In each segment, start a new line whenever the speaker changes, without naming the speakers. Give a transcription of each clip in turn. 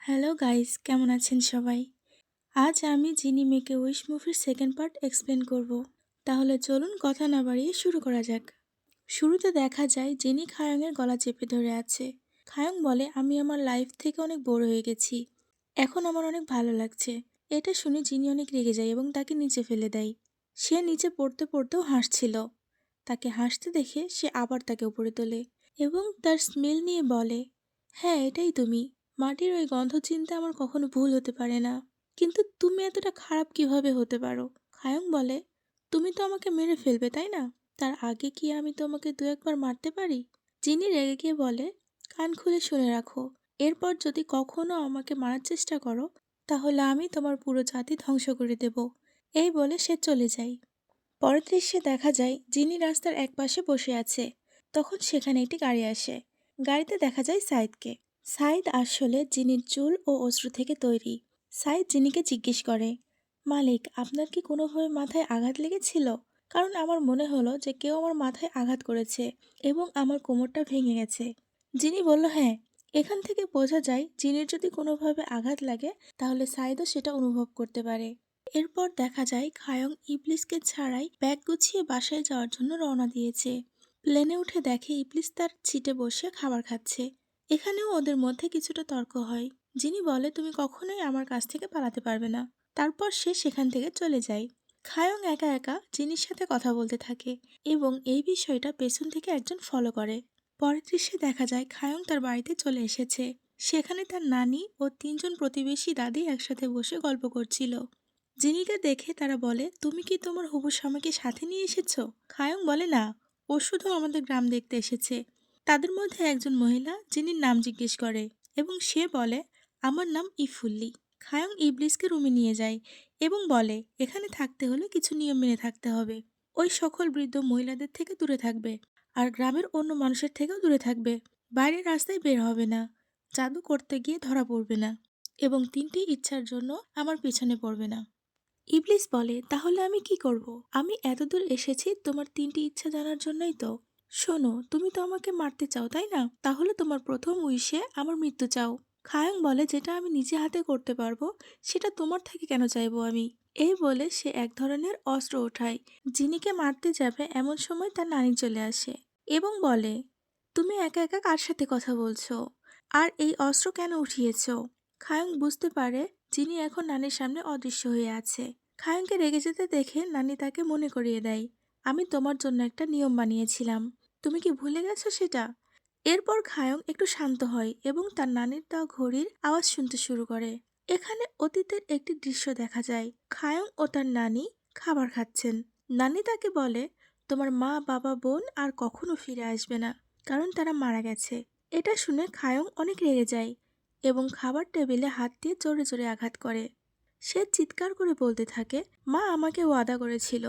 Hello guys, কেমন আছেন সবাই? আজ আমি জিনি মেক এ উইশ মুভির সেকেন্ড পার্ট এক্সপ্লেন করব। তাহলে চলুন কথা না বাড়িয়ে শুরু করা যাক। শুরুতে দেখা যায় জিনি খায়ংয়ের গলা চেপে ধরে আছে। খায়ং বলে, আমি আমার লাইফ থেকে অনেক বোর হয়ে গেছি, এখন আমার অনেক ভালো লাগছে। এটা শুনে জিনি অনেক রেগে যায় এবং তাকে নিচে ফেলে দেয়। সে নিচে পড়তে পড়তেও হাসছিল। তাকে হাসতে দেখে সে আবার তাকে উপরে তোলে এবং তার স্মেল নিয়ে বলে, হ্যাঁ এটাই তুমি। মাটির ওই গন্ধ চিনতে আমার কখনো ভুল হতে পারে না। কিন্তু তুমি এতটা খারাপ কিভাবে হতে পারো? খায়ং বলে, তুমি তো আমাকে মেরে ফেলবে তাই না? তার আগে কি আমি তোমাকে দু একবার মারতে পারি? জিনি রেগে গিয়ে বলে, কান খুলে শুনে রাখো, এরপর যদি কখনো আমাকে মারার চেষ্টা করো তাহলে আমি তোমার পুরো জাতি ধ্বংস করে দেব। এই বলে সে চলে যায়। পরের দৃশ্যে দেখা যায় জিনি রাস্তার একপাশে বসে আছে। তখন সেখানে একটি গাড়ি আসে। গাড়িতে দেখা যায় সাইদকে। সাইদ আসলে জিনির চুল ও অশ্রু থেকে তৈরি। সাইদ জিনিকে জিজ্ঞেস করে, মালিক, আপনার কি কোনোভাবে মাথায় আঘাত লেগেছিল? কারণ আমার মনে হলো যে কেউ আমার মাথায় আঘাত করেছে এবং আমার কোমরটা ভেঙে গেছে। জিনি বলল, হ্যাঁ, এখান থেকে বোঝা যায় জিনির যদি কোনোভাবে আঘাত লাগে তাহলে সাইদও সেটা অনুভব করতে পারে। এরপর দেখা যায় খায়ং ইবলিসকে ছাড়াই ব্যাগ গুছিয়ে বাসায় যাওয়ার জন্য রওনা দিয়েছে। প্লেনে উঠে দেখে ইবলিস তার সিটে বসে খাবার খাচ্ছে। এখানেও ওদের মধ্যে কিছুটা তর্ক হয়। যিনি বলে, তুমি কখনোই আমার কাছ থেকে পালাতে পারবে না। তারপর সে সেখান থেকে চলে যায়। খায়ং একা একা জিনির সাথে কথা বলতে থাকে এবং এই বিষয়টা পেছন থেকে একজন ফলো করে। পরের দৃশ্যে দেখা যায় খায়ং তার বাড়িতে চলে এসেছে। সেখানে তার নানি ও তিনজন প্রতিবেশী দাদি একসাথে বসে গল্প করছিল। জিনিকে দেখে তারা বলে, তুমি কি তোমার হবু স্বামীকে সাথে নিয়ে এসেছো? খায়ং বলে, না, ও শুধু আমাদের গ্রাম দেখতে এসেছে। তাদের মধ্যে একজন মহিলা জিনির নাম জিজ্ঞেস করে এবং সে বলে, আমার নাম ইফুল্লি। খায়ং ইবলিসকে রুমে নিয়ে যায় এবং বলে, এখানে থাকতে হলে কিছু নিয়ম মেনে থাকতে হবে। ওই সকল বৃদ্ধ মহিলাদের থেকে দূরে থাকবে আর গ্রামের অন্য মানুষের থেকেও দূরে থাকবে। বাইরের রাস্তায় বের হবে না, জাদু করতে গিয়ে ধরা পড়বে না এবং 3টি ইচ্ছার জন্য আমার পিছনে পড়বে না। ইবলিস বলে, তাহলে আমি কি করব? আমি এতদূর এসেছি তোমার 3টি ইচ্ছা জানার জন্যই তো। শোনো, তুমি তো আমাকে মারতে চাও তাই না? তাহলে তোমার প্রথম উইশে আমার মৃত্যু চাও। খায়ং বলে, যেটা আমি নিজে হাতে করতে পারবো সেটা তোমার থেকে কেন চাইবো আমি? এই বলে সে এক ধরনের অস্ত্র ওঠায়। জিনিকে মারতে যাবে এমন সময় তার নানি চলে আসে এবং বলে, তুমি একা একা কার সাথে কথা বলছো আর এই অস্ত্র কেন উঠিয়েছো? খায়ং বুঝতে পারে যিনি এখন নানির সামনে অদৃশ্য হয়ে আছে। খায়ংকে রেগে যেতে দেখে নানি তাকে মনে করিয়ে দেয়, আমি তোমার জন্য একটা নিয়ম বানিয়েছিলাম, তুমি কি ভুলে গেছো সেটা? এরপর খায়ং একটু শান্ত হয় এবং তার নানির দেওয়া ঘড়ির আওয়াজ শুনতে শুরু করে। এখানে অতীতের একটি দৃশ্য দেখা যায়। খায়ং ও তার নানি খাবার খাচ্ছেন। নানি তাকে বলে, তোমার মা, বাবা, বোন আর কখনো ফিরে আসবে না, কারণ তারা মারা গেছে। এটা শুনে খায়ং অনেক রেগে যায় এবং খাবার টেবিলে হাত দিয়ে জোরে জোরে আঘাত করে। সে চিৎকার করে বলতে থাকে, মা আমাকে ওয়াদা করেছিল,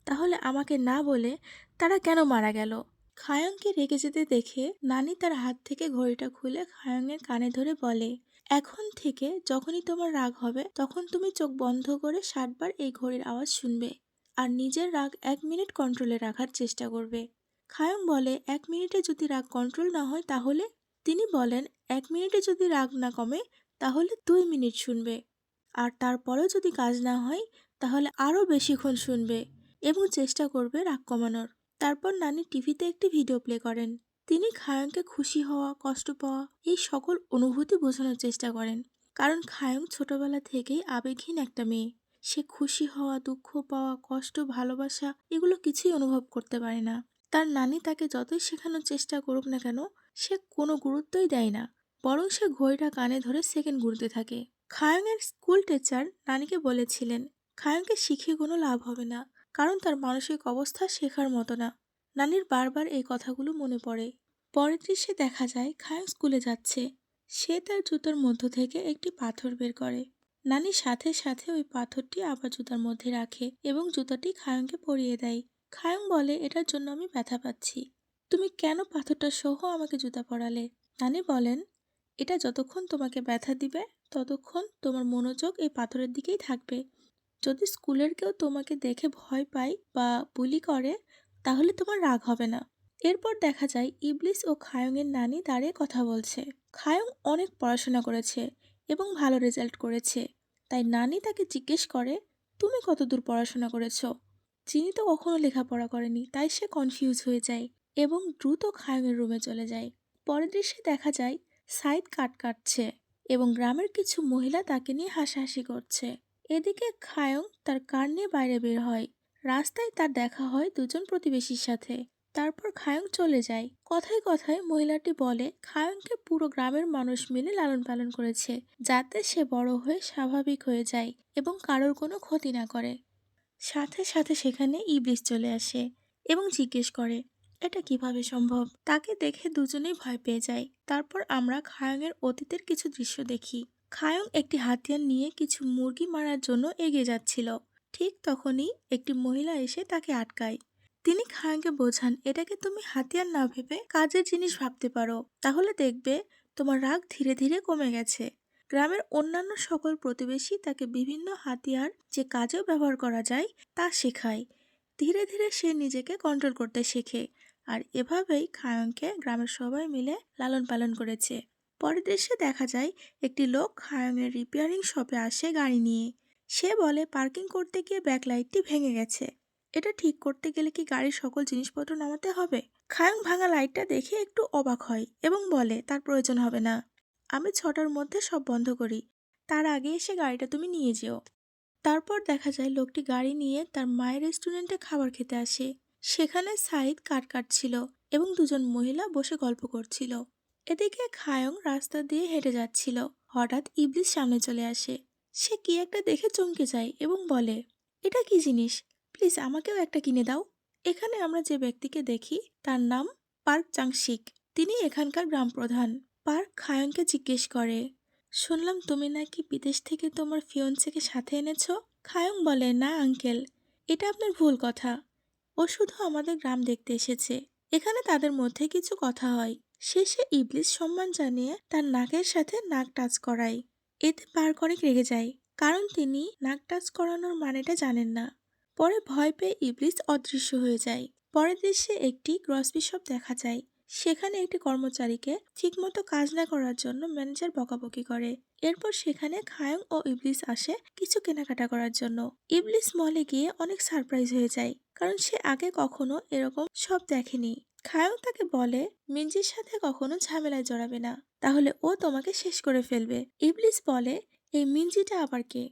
তাহলে আমাকে না বলে তারা কেন মারা গেল? খায়ংকে রেগে যেতে দেখে নানি তার হাত থেকে ঘড়িটা খুলে খায়ংয়ের কানে ধরে বলে, এখন থেকে যখনই তোমার রাগ হবে তখন তুমি চোখ বন্ধ করে 60 বার এই ঘড়ির আওয়াজ শুনবে আর নিজের রাগ 1 মিনিট কন্ট্রোলে রাখার চেষ্টা করবে। খায়ং বলে, 1 মিনিটে যদি রাগ কন্ট্রোল না হয় তাহলে? তিনি বলেন, 1 মিনিটে যদি রাগ না কমে তাহলে 2 মিনিট শুনবে আর তারপরেও যদি কাজ না হয় তাহলে আরও বেশিক্ষণ শুনবে এবং চেষ্টা করবে রাগ কমানোর। তারপর নানি টিভিতে একটি ভিডিও প্লে করেন। তিনি খায়ংকে খুশি হওয়া, কষ্ট পাওয়া এই সকল অনুভূতি বোঝানোর চেষ্টা করেন, কারণ খায়ং ছোটবেলা থেকেই আবেগহীন একটা মেয়ে। সে খুশি হওয়া, দুঃখ পাওয়া, কষ্ট, ভালোবাসা এগুলো কিছুই অনুভব করতে পারে না। তার নানি তাকে যতই শেখানোর চেষ্টা করুক না কেন সে কোনো গুরুত্বই দেয় না, বরং সে ঘড়িটা কানে ধরে সেকেন্ড গুনতে থাকে। খায়ংয়ের স্কুল টিচার নানিকে বলেছিলেন, খায়ংকে শিখিয়ে কোনো লাভ হবে না, কারণ তার মানসিক অবস্থা শেখার মতো না। নানির বারবার এই কথাগুলো মনে পড়ে। পরের দৃশ্যে দেখা যায় খায়ং স্কুলে যাচ্ছে। সে তার জুতোর মধ্য থেকে একটি পাথর বের করে। নানি সাথে সাথে ওই পাথরটি আবার জুতার মধ্যে রাখে এবং জুতাটি খায়ংকে পরিয়ে দেয়। খায়ং বলে, এটার জন্য আমি ব্যথা পাচ্ছি, তুমি কেন পাথরটা সহ আমাকে জুতা পরালে? নানি বলেন, এটা যতক্ষণ তোমাকে ব্যথা দিবে ততক্ষণ তোমার মনোযোগ এই পাথরের দিকেই থাকবে। যদি স্কুলের কেউ তোমাকে দেখে ভয় পায় বা বুলি করে তাহলে তোমার রাগ হবে না। এরপর দেখা যায় ইবলিস ও খায়ংয়ের নানি দাঁড়িয়ে কথা বলছে। খায়ং অনেক পড়াশোনা করেছে এবং ভালো রেজাল্ট করেছে। তাই নানি তাকে জিজ্ঞেস করে, তুমি কতদূর পড়াশোনা করেছো? চিনি তো কখনো লেখাপড়া করেনি, তাই সে কনফিউজ হয়ে যায় এবং দ্রুত খায়ুমের রুমে চলে যায়। পরের দৃশ্যে দেখা যায় সাইদ কাঠ কাটছে এবং গ্রামের কিছু মহিলা তাকে নিয়ে হাসাহাসি করছে। এদিকে খায়ং তার কার নিয়ে বাইরে বের হয়। রাস্তায় তার দেখা হয় দুজন প্রতিবেশীর সাথে। তারপর খায়ং চলে যায়। কথায় কথায় মহিলাটি বলে খায়ংকে পুরো গ্রামের মানুষ মিলে লালন পালন করেছে, যাতে সে বড় হয়ে স্বাভাবিক হয়ে যায় এবং কারোর কোনো ক্ষতি না করে। সাথে সাথে সেখানে ইবলিস চলে আসে এবং জিজ্ঞেস করে এটা কিভাবে সম্ভব। তাকে দেখে দুজনেই ভয় পেয়ে যায়। তারপর আমরা খায়ংয়ের অতীতের কিছু দৃশ্য দেখি। খায়ং একটি হাতিয়ার নিয়ে কিছু মুরগি মারার জন্য এগিয়ে যাচ্ছিল। ঠিক তখনই একটি মহিলা এসে তাকে আটকায়। তিনি খায়ংকে বোঝান, এটাকে তুমি হাতিয়ার না ভেবে কাজের জিনিস ভাবতে পারো, তাহলে দেখবে তোমার রাগ ধীরে ধীরে কমে গেছে। গ্রামের অন্যান্য সকল প্রতিবেশী তাকে বিভিন্ন হাতিয়ার যে কাজেও ব্যবহার করা যায় তা শেখায়। ধীরে ধীরে সে নিজেকে কন্ট্রোল করতে শেখে, আর এভাবেই খায়ংকে গ্রামের সবাই মিলে লালন পালন করেছে। পরের দৃশ্যে দেখা যায় একটি লোক খায়ংয়ের রিপেয়ারিং শপে আসে গাড়ি নিয়ে। সে বলে পার্কিং করতে গিয়ে ব্যাকলাইটটি ভেঙে গেছে, এটা ঠিক করতে গেলে কি গাড়ির সকল জিনিসপত্র নামাতে হবে? খায়ং ভাঙা লাইটটা দেখে একটু অবাক হয় এবং বলে তার প্রয়োজন হবে না, আমি 6টার মধ্যে সব বন্ধ করি, তার আগে এসে গাড়িটা তুমি নিয়ে যেও। তারপর দেখা যায় লোকটি গাড়ি নিয়ে তার মায়ের রেস্টুরেন্টে খাবার খেতে আসে। সেখানে সাইদ কাঠ কাটছিল এবং দুজন মহিলা বসে গল্প করছিল। এদিকে খায়ং রাস্তা দিয়ে হেঁটে যাচ্ছিল। হঠাৎ ইবলিস সামনে চলে আসে। সে কি একটা দেখে চমকে যায় এবং বলে, এটা কি জিনিস, প্লিজ আমাকেও একটা কিনে দাও। এখানে আমরা যে ব্যক্তিকে দেখি তার নাম পার্ক চাংশিক, তিনি এখানকার গ্রাম প্রধান। পার্ক খায়ংকে জিজ্ঞেস করে, শুনলাম তুমি নাকি বিদেশ থেকে তোমার ফিয়ন্সেকে সাথে এনেছো? খায়ং বলে, না আঙ্কেল, এটা আপনার ভুল কথা, ও শুধু আমাদের গ্রাম দেখতে এসেছে। এখানে তাদের মধ্যে কিছু কথা হয়। শেষে ইবলিস সম্মান জানিয়ে তার নাকের সাথে নাক টাচ করায়। এতে পার্ক অনেক রেগে যায়, কারণ তিনি নাক টাচ করানোর মানেটা জানেন না। পরে ভয় পেয়ে ইবলিস অদৃশ্য হয়ে যায়। পরের দৃশ্যে একটি গ্রসরি শপ দেখা যায়। সেখানে একটি কর্মচারীকে ঠিকমতো কাজ না করার জন্য ম্যানেজার বকাবকি করে। এরপর সেখানে খায়ং ও ইবলিস আসে কিছু কেনাকাটা করার জন্য। ইবলিস মলে গিয়ে অনেক সারপ্রাইজ হয়ে যায়, কারণ সে আগে কখনো এরকম সব দেখেনি। খায়ং তাকে বলে মিঞ্জির সাথে কখনো ঝামেলায় জড়াবে না, তাহলে ও তোমাকে শেষ করে ফেলবে। ইবলিস বলে, এই মিঞ্জিটা আবার কে?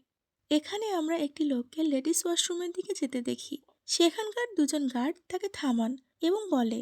এখানে আমরা একটি লোককে লেডিস ওয়াশরুমের দিকে যেতে দেখি। সেখানকার দুজন গার্ড তাকে থামান এবং বলে,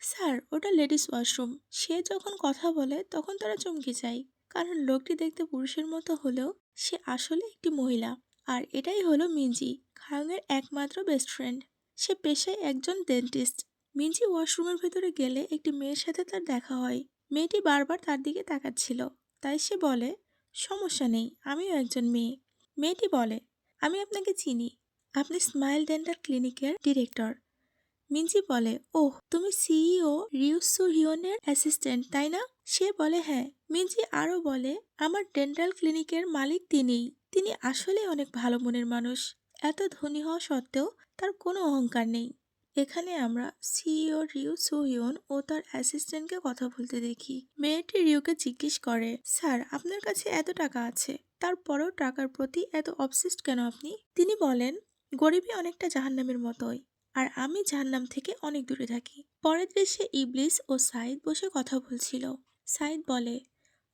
স্যার ওটা লেডিস ওয়াশরুম। সে যখন কথা বলে তখন তারা চমকে যায়, কারণ লোকটি দেখতে পুরুষের মতো হলেও সে আসলে একটি মহিলা। আর এটাই হলো মিঞ্জি, খায়ংয়ের একমাত্র বেস্ট ফ্রেন্ড। সে পেশায় একজন ডেন্টিস্ট। মিঞ্জি ওয়াশরুমের ভেতরে গেলে একটি মেয়ের সাথে তার দেখা হয়। মেয়েটি বারবার তার দিকে তাকাচ্ছিল, তাই সে বলে, সমস্যা নেই, আমিও একজন মেয়ে। মেয়েটি বলে, আমি আপনাকে চিনি, আপনি স্মাইল ডেন্টাল ক্লিনিকের ডিরেক্টর। মিঞ্জি বলে, ওহ, তুমি সিইও রিউ সু হিয়নের অ্যাসিস্ট্যান্ট তাই না? সে বলে, হ্যাঁ। মিঞ্জি আরো বলে, আমার ডেন্টাল ক্লিনিকের মালিক তিনিই। তিনি আসলে অনেক ভালো মনের মানুষ। এত ধনী হওয়া সত্ত্বেও তার কোনো অহংকার নেই। এখানে আমরা সিইও রিউ সু হিয়ন ও তার অ্যাসিস্ট্যান্টকে কথা বলতে দেখি। মেয়েটি রিউকে জিজ্ঞেস করে, স্যার আপনার কাছে এত টাকা আছে, তারপরেও টাকার প্রতি এত অবসেসড কেন আপনি? তিনি বলেন, গরিবী অনেকটা জাহান্নামের মতোই, আর আমি জাহান্নাম থেকে অনেক দূরে থাকি। পরের দৃশ্যে ইবলিস ও সাইদ বসে কথা বলছিল। সাইদ বলে,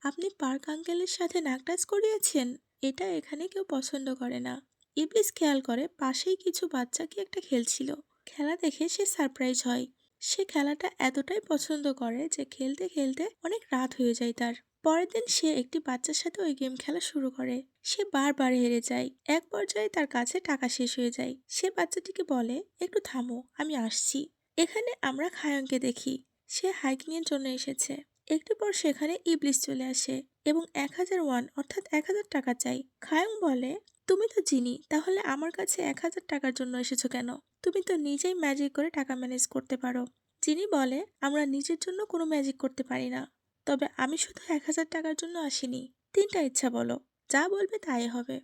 আপনি পার্ক আঙ্কেলের সাথে নাক টাচ করিয়েছেন? এটা এখানে কেউ পছন্দ করে না। ইবলিস খেয়াল করে পাশেই কিছু বাচ্চা কি একটা খেলছিল। খেলা দেখে সে সারপ্রাইজ হয়। সে খেলাটা এতটাই পছন্দ করে যে খেলতে খেলতে অনেক রাত হয়ে যায় তার। পরের দিন সে একটি বাচ্চার সাথে ওই গেম খেলা শুরু করে। সে বারবার হেরে যায়। এক পর্যায়ে তার কাছে টাকা শেষ হয়ে যায়। সে বাচ্চাটিকে বলে, একটু থামো, আমি আসছি। এখানে আমরা খায়ংকে দেখি। সে হাইকিং এর জন্য এসেছে। একটু পর সেখানে ইবলিস চলে আসে এবং 1000 ওয়ান অর্থাৎ 1000 টাকা চাই। খায়ং বলে, তুমি তো জিনি, তাহলে আমার কাছে 1000 টাকার জন্য এসেছো কেন? তুমি তো নিজেই ম্যাজিক করে টাকা ম্যানেজ করতে পারো। জিনি বলে, আমরা নিজের জন্য কোনো ম্যাজিক করতে পারি না, তবে আমি শুধু 1000 টাকার জন্য আসিনি। 3টা ইচ্ছা বলো, যা বলবে তাই হবে।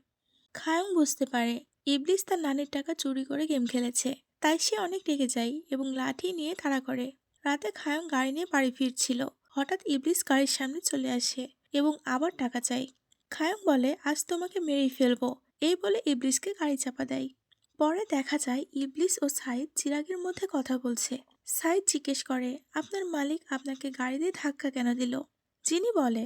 খায়ং বুঝতে পারে ইবলিস তার নানির টাকা চুরি করে গেম খেলেছে, তাই সে অনেক রেগে যায় এবং লাঠি নিয়ে তাড়া করে। রাতে খায়ং গাড়ি নিয়ে বাড়ি ফিরছিল। হঠাৎ ইবলিস গাড়ির সামনে চলে আসে এবং আবার টাকা চায়। খায়ং বলে আজ তোমাকে মেরেই ফেলবো, এই বলে ইবলিসকে গাড়ি চাপা দেয়। পরে দেখা যায় ইবলিস ও সাইদ চিরাগের মধ্যে কথা বলছে। সাইদ জিজ্ঞেস করে আপনার মালিক আপনাকে গাড়ি দিয়ে ধাক্কা কেন দিল। জিনি বলে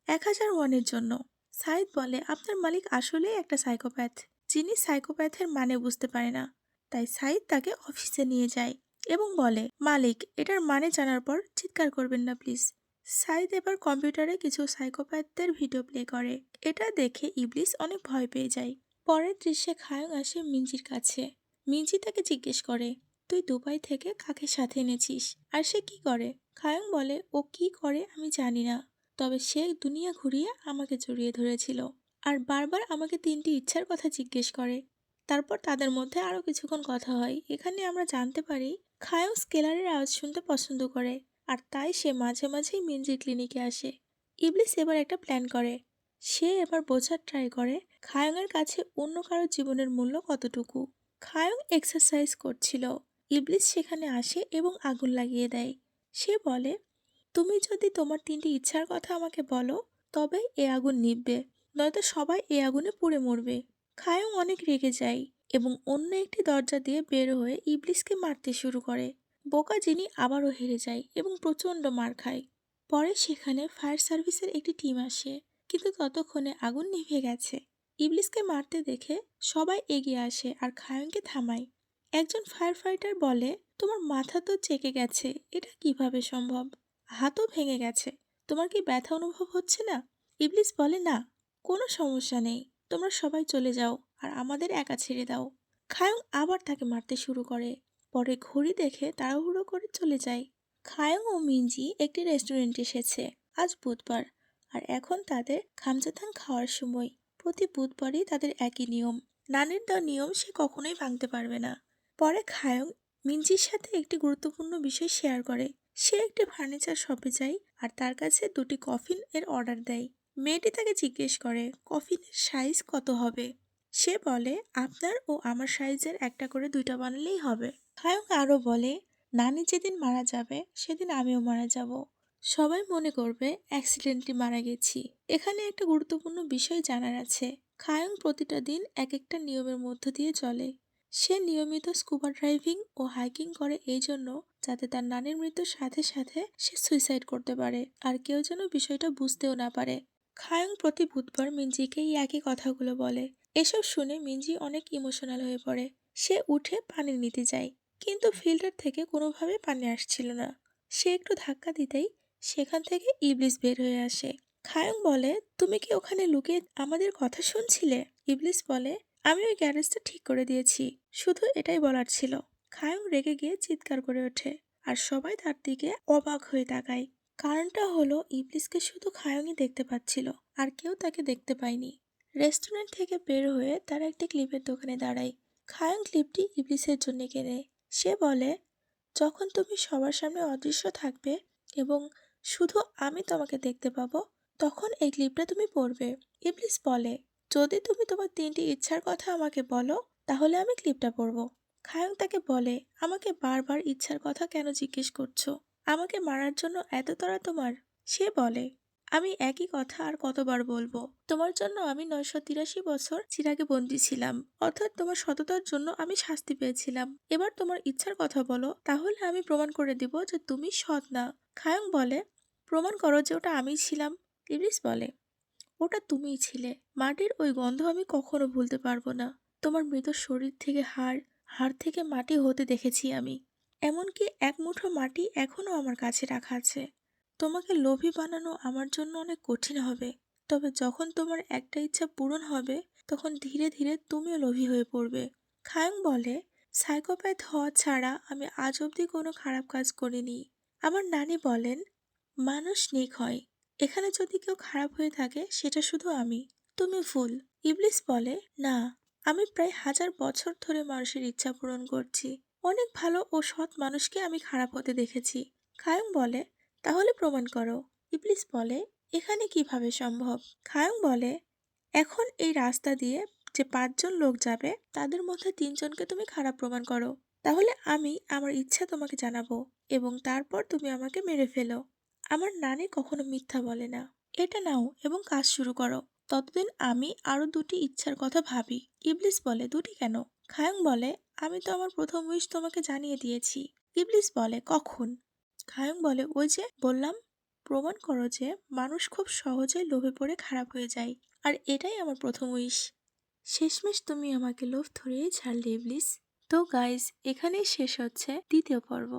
1001-এর জন্য। সাইদ বলে আপনার মালিক আসলেই একটা সাইকোপ্যাথ। যিনি সাইকোপ্যাথের মানে বুঝতে পারে না, তাই সাইদ তাকে অফিসে নিয়ে যায় এবং বলে মালিক এটার মানে জানার পর চিৎকার করবেন না প্লিজ। সাইদ এবার কম্পিউটারে কিছু সাইকোপ্যাথদের ভিডিও প্লে করে। এটা দেখে ইবলিস অনেক ভয় পেয়ে যায়। পরের দৃশ্যে খায়ং আসে মিঞ্জির কাছে। মিঞ্জি তাকে জিজ্ঞেস করে তুই দুবাই থেকে কাকে সাথে এনেছিস আর সে কি করে। খায়ং বলে ও কি করে আমি জানি না, তবে সে দুনিয়া ঘুরিয়ে আমাকে জড়িয়ে ধরেছিল আর বারবার আমাকে 3টি ইচ্ছার কথা জিজ্ঞেস করে। তারপর তাদের মধ্যে আরো কিছুক্ষণ কথা হয়। এখানে আমরা জানতে পারি খায়ং স্কেলারের আওয়াজ শুনতে পছন্দ করে আর তাই সে মাঝে মাঝেই মিঞ্জির ক্লিনিকে আসে। ইবলিস এবার একটা প্ল্যান করে। সে এবার বোঝার ট্রাই করে খায়ংয়ের কাছে অন্য কারো জীবনের মূল্য কতটুকু। খায়ং এক্সারসাইজ করছিল। ইবলিস সেখানে আসে এবং আগুন লাগিয়ে দেয়। সে বলে তুমি যদি তোমার 3টি ইচ্ছার কথা আমাকে বলো তবেই এ আগুন নিভবে, নয়তো সবাই এ আগুনে পুড়ে মরবে। খায়ং অনেক রেগে যায় এবং অন্য একটি দরজা দিয়ে বের হয়ে ইবলিসকে মারতে শুরু করে। বোকা জিনি আবারও হেরে যায় এবং প্রচণ্ড মার খায়। পরে সেখানে ফায়ার সার্ভিসের একটি টিম আসে, কিন্তু ততক্ষণে আগুন নিভে গেছে। ইবলিসকে মারতে দেখে সবাই এগিয়ে আসে আর খায়ংকে থামায়। একজন ফায়ার ফাইটার বলে তোমার মাথা তো চেকে গেছে, এটা কিভাবে সম্ভব? হাতও ভেঙে গেছে, তোমার কি ব্যথা অনুভব হচ্ছে না? ইবলিস বলে না, কোনো সমস্যা নেই, তোমরা সবাই চলে যাও আর আমাদের একা ছেড়ে দাও। খায়ং আবার তাকে মারতে শুরু করে। পরে ঘড়ি দেখে তাড়াহুড়ো করে চলে যায়। খায়ং ও মিঞ্জি একটি রেস্টুরেন্টে এসেছে। আজ বুধবার আর এখন তাদের খামচাথাং খাওয়ার সময়। প্রতি বুধবারই তাদের একই নিয়ম। নানির দেওয়া নিয়ম সে কখনোই ভাঙতে পারবে না। পরে খায়ং মিঞ্জির সাথে একটি গুরুত্বপূর্ণ বিষয় শেয়ার করে। সে একটি ফার্নিচার শপে যায় আর তার কাছে 2টি কফিন এর অর্ডার দেয়। মেয়েটি তাকে জিজ্ঞেস করে কফিনের সাইজ কত হবে। সে বলে আপনার ও আমার সাইজের একটা করে 2টা বানালেই হবে। খায়ং আরো বলে নানি যেদিন মারা যাবে সেদিন আমিও মারা যাব, সবাই মনে করবে অ্যাক্সিডেন্টলি মারা গেছি। এখানে একটা গুরুত্বপূর্ণ বিষয় জানার আছে। খায়ং প্রতিটা দিন এক একটা নিয়মের মধ্য দিয়ে চলে। সে নিয়মিত স্কুবা ড্রাইভিং ও হাইকিং করে এই জন্য যাতে তার নানির মৃত্যুর সাথে সাথে সে সুইসাইড করতে পারে আর কেউ যেন বিষয়টা বুঝতেও না পারে। খায়ং প্রতি বুধবার মিঞ্জিকে এই একই কথাগুলো বলে। এসব শুনে মিঞ্জি অনেক ইমোশনাল হয়ে পড়ে। সে উঠে পানি নিতে যায়, কিন্তু ফিল্টার থেকে কোনোভাবে পানি আসছিল না। সে একটু ধাক্কা দিতেই সেখান থেকে ইবলিস বের হয়ে আসে। খায়ং বলে তুমি কি ওখানে লুকিয়ে আমাদের কথা শুনছিলে? ইবলিস বলে আমি ওই গ্যারেজটা ঠিক করে দিয়েছি, শুধু এটাই বলার ছিল। খায়ং রেগে গিয়ে চিৎকার করে ওঠে আর সবাই তার দিকে অবাক হয়ে তাকায়। কারণটা হলো ইবলিসকে শুধু খায়ংই দেখতে পাচ্ছিল আর কেউ তাকে দেখতে পায়নি। রেস্টুরেন্ট থেকে বের হয়ে তারা একটি ক্লিপের দোকানে দাঁড়ায়। খায়ং ক্লিপটি ইবলিসের জন্য কেনে। সে বলে যখন তুমি সবার সামনে অদৃশ্য থাকবে এবং শুধু আমি তোমাকে দেখতে পাবো তখন এই ক্লিপটা তুমি পড়বে। ইবলিস বলে যদি তুমি তোমার 3টি ইচ্ছার কথা আমাকে বলো তাহলে আমি ক্লিপটা পড়বো। খায়ং তাকে বলে আমাকে বারবার ইচ্ছার কথা কেন জিজ্ঞেস করছো? আমাকে মারার জন্য এত তাড়া তোমার? সে বলে আমি একই কথা আর কতবার বলবো? তোমার জন্য আমি 983 বছর চিরাগে বন্দী ছিলাম, অর্থাৎ তোমার সততার জন্য আমি শাস্তি পেয়েছিলাম। এবার তোমার ইচ্ছার কথা বলো, তাহলে আমি প্রমাণ করে দিব যে তুমি সৎ না। খায়ং বলে প্রমাণ করো যে ওটা আমি ছিলাম। ইবলিস বলে ওটা তুমিই ছিলে। মাটির ওই গন্ধ আমি কখনো ভুলতে পারবো না। তোমার মৃত শরীর থেকে হাড়, হাড় থেকে মাটি হতে দেখেছি আমি। এমনকি এক মুঠো মাটি এখনো আমার কাছে রাখা আছে। তোমাকে লোভী বানানো আমার জন্য অনেক কঠিন হবে, তবে যখন তোমার একটা ইচ্ছা পূরণ হবে তখন ধীরে ধীরে তুমিও লোভী হয়ে পড়বে। খায়ং বলে সাইকোপ্যাথ হওয়া ছাড়া আমি আজ অবধি কোনো খারাপ কাজ করিনি। আমার নানি বলেন মানুষ নিক হয়, এখানে যদি কেউ খারাপ হয়ে থাকে সেটা শুধু আমি, তুমি ভুল। ইবলিস বলে না, আমি প্রায় 1000 বছর ধরে মানুষের ইচ্ছা পূরণ করছি। অনেক ভালো ও সৎ মানুষকে আমি খারাপ হতে দেখেছি। খায়ং বলে তাহলে প্রমাণ করো। ইবলিস বলে এখানে কিভাবে সম্ভব? খায়ং বলে এখন এই রাস্তা দিয়ে যে 5জন লোক যাবে তাদের মধ্যে 3জনকে তুমি খারাপ প্রমাণ করো, তাহলে আমি আমার ইচ্ছা তোমাকে জানাবো এবং তারপর তুমি আমাকে মেরে ফেলো। আমার নানি কখনো মিথ্যা বলে না। এটা নাও এবং কাজ শুরু করো। ততদিন আমি আরো 2টি ইচ্ছার কথা ভাবি। ইবলিস বলে, 2টি কেন? খায়ং বলে, আমি তো আমার প্রথম উইশ তোমাকে জানিয়ে দিয়েছি। ইবলিস বলে, কখন? খায়ং বলে, ওই যে বললাম, প্রমাণ করো যে মানুষ খুব সহজেই লোভে পড়ে খারাপ হয়ে যায়, আর এটাই আমার প্রথম উইশ। শেষমেশ তুমি আমাকে লোভ ধরিয়েই ছাড়লে ইবলিস। তো গাইজ, এখানেই শেষ হচ্ছে 2য় পর্ব।